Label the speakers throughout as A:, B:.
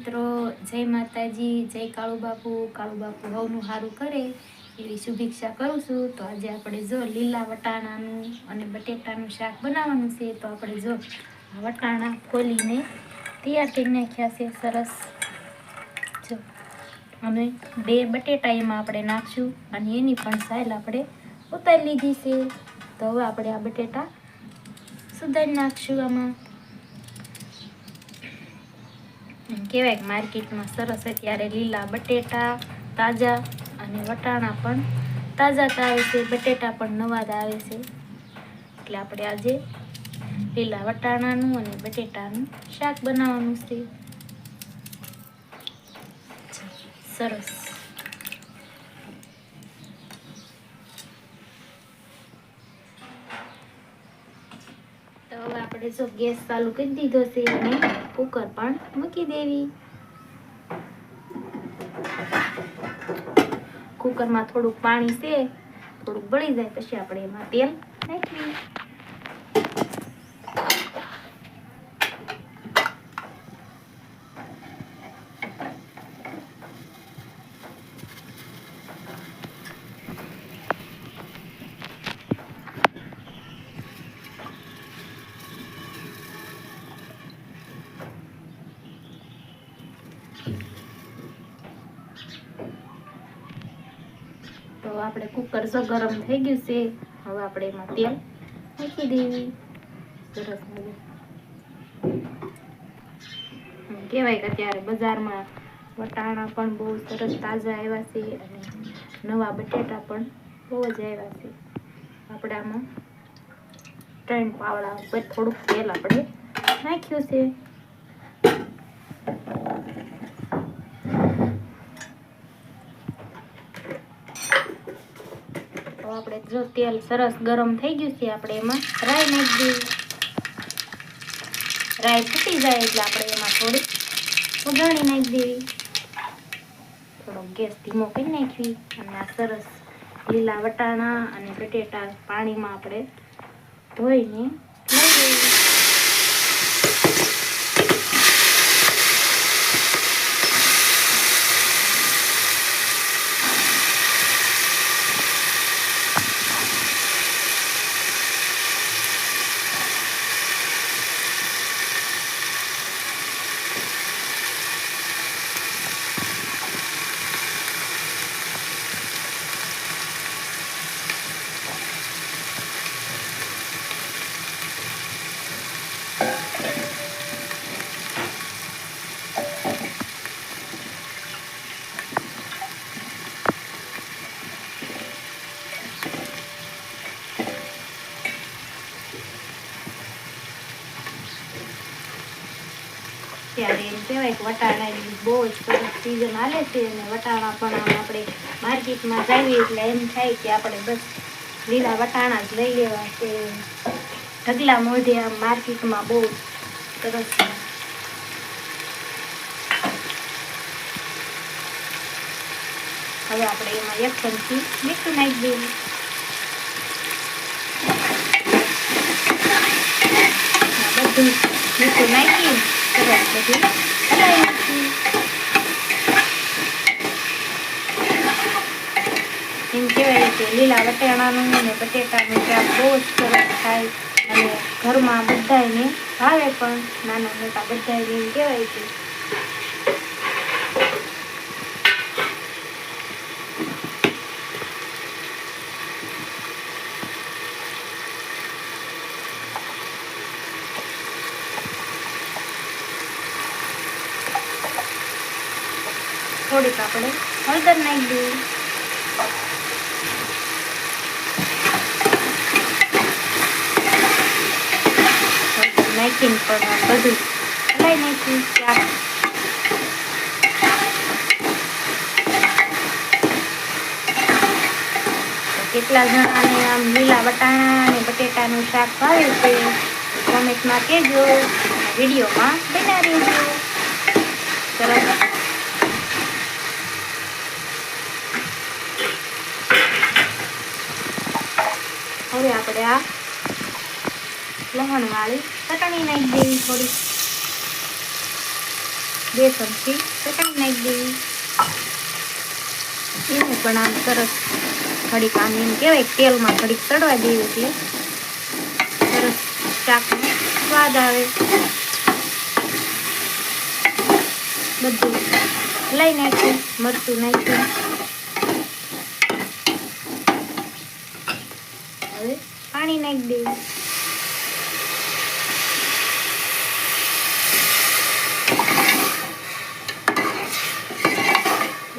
A: મિત્રો, જય માતાજી, જય કાળુ બાપુ હવનું સારું કરે એવી શુભેચ્છા કરું છું। તો આજે આપણે જો લીલા વટાણાનું અને બટેટાનું શાક બનાવવાનું છે। તો આપણે જો વટાણા ખોલીને તૈયાર કરી નાખ્યા છે સરસ જો, અને 2 બટેટા એમાં આપણે નાખશું અને એની પણ સાઈલ આપણે ઉતારી લીધી છે। તો હવે આપણે આ બટેટા સુધારી નાખશું। આમાં કહેવાય કે માર્કેટમાં સરસ અત્યારે લીલા બટેટા તાજા અને વટાણા પણ તાજા જ આવે છે, બટેટા પણ નવા જ આવે છે। એટલે આપણે આજે લીલા વટાણાનું અને બટેટાનું શાક બનાવવાનું છે સરસ। તો હવે આપણે જો ગેસ ચાલુ કરી દીધો છે અને કુકર પણ મૂકી દેવી। કુકરમાં થોડુંક પાણી છે, થોડુંક બળી જાય પછી આપણે એમાં તેલ નાખી। તો આપણે કુકર જો ગરમ થઈ ગયું છે, હવે આપણે એમાં તેલ નાખી દેવી સરસ મજા। કહેવાય કે અત્યારે બજારમાં વટાણા પણ બહુ સરસ તાજા આવ્યા છે અને નવા બટેટા પણ બહુ જ આવ્યા છે। આપણે આમાં 3 પાવડા ઉપર થોડુંક તેલ આપણે નાખ્યું છે। તો આપણે જો તેલ સરસ ગરમ થઈ ગયું છે, આપણે એમાં રાઈ નાખી દેવી। રાઈ ફૂટી જાય એટલે આપણે એમાં થોડી ઉઘાણી નાખી દેવી। થોડો ગેસ ધીમો કરી નાખવી અને આ સરસ લીલા વટાણા અને બટેટા પાણીમાં આપણે ધોઈને લઈ દેવી। ત્યારે એમ કહેવાય કે વટાણાની બહુ જ સરસ સિઝન હાલે છે અને વટાણા પણ આમ આપણે માર્કેટમાં જઈએ એટલે એમ થાય કે આપણે બસ લીલા વટાણા જ લઈ લેવા છે। ઢગલા મોઢે આમ માર્કેટમાં બહુ સરસ। હવે આપણે એમાં 1 ચમચી મીઠું નાખી દેવું। બધું મીઠું નાખી સરસ બધું હલાવી નાખી। એમ કહેવાય કે લીલા વટાણાનું અને બટેટાનું શાક બહુ જ સરસ થાય અને ઘરમાં બધાને ભાવે પણ, નાના મોટા બધાને એમ કહેવાય કે થોડીક આપણે હળદર નાખી દઈએ। નાખીને પણ બધું હલાવી નાખ્યું શાક। કેટલા જણાને આમ લીલા વટાણા અને બટેટાનું શાક ભાવે છે કોમેન્ટમાં કહેજો, વિડીયોમાં બના રહેજો સરસ। હવે આપણે આ લસણ વાળી ચટણી નાખી દેવી થોડી। 2 ચમચી ચટણી નાખી દેવી. એને પણ આમ સરસ ઘડીક આમ એમ કહેવાય તેલમાં ઘડીક તળવા દેવી એટલે સરસ શાકનો સ્વાદ આવે. બધું લઈ નાખ્યું, મરચું નાખ્યું. હવે પાણી નાખી દેવું.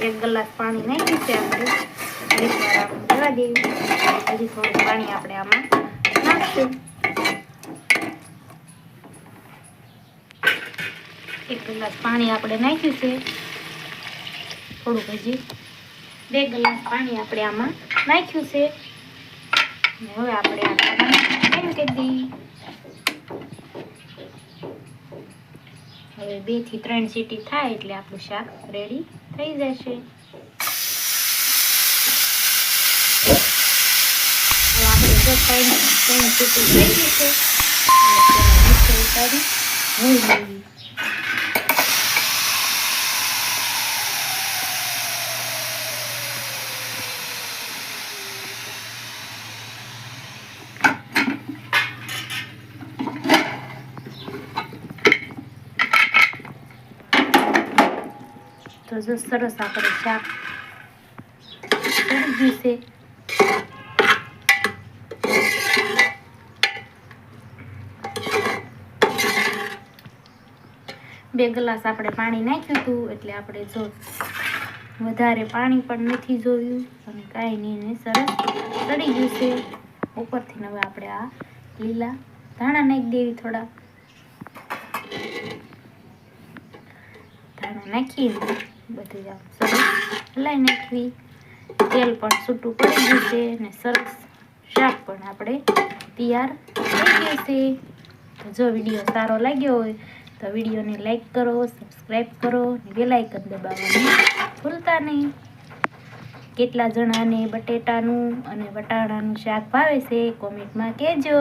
A: એક ગ્લાસ પાણી નાખ્યું છે આપણે. એકવાર આપણે જવા દેવી. હજી થોડું પાણી આપણે આમાં નાખશું. 1 ગ્લાસ પાણી આપણે નાખ્યું છે. થોડુંક હજી 2 ગ્લાસ પાણી આપણે આમાં નાખ્યું છે. હવે આપણે આમાં કરી દઈએ. હવે 2 થી 3 સીટી થાય એટલે આપણું શાક રેડી થઈ જશે. હવે આપણે જો 3 સીટી થઈ ગઈ છે. ઉતારી ધોઈ લેવી. તો જો સરસ આપણે શાક કરી ગયું છે. બે ગ્લાસ આપણે પાણી નાખ્યું હતું એટલે આપણે જો વધારે પાણી પણ નથી જોયું અને કાંઈ નહીં, ને સરસ ચડી ગયું છે. ઉપરથી હવે આપણે આ લીલા ધાણા નાખી દેવી. થોડા ધાણા નાખીને બધું આમ સરસ હલાવી નાખવી. તેલ પણ છૂટું પડી ગયું છે ને સરસ શાક પણ આપણે તૈયાર થઈ ગયું છે. તો જો વિડીયો સારો લાગ્યો હોય તો વિડીયોને લાઈક કરો, સબસ્ક્રાઈબ કરો અને બેલ આઇકન દબાવવાનું ભૂલતા નહીં. કેટલા જણાને બટેટાનું અને વટાણાનું શાક ભાવે છે કોમેન્ટમાં કહેજો.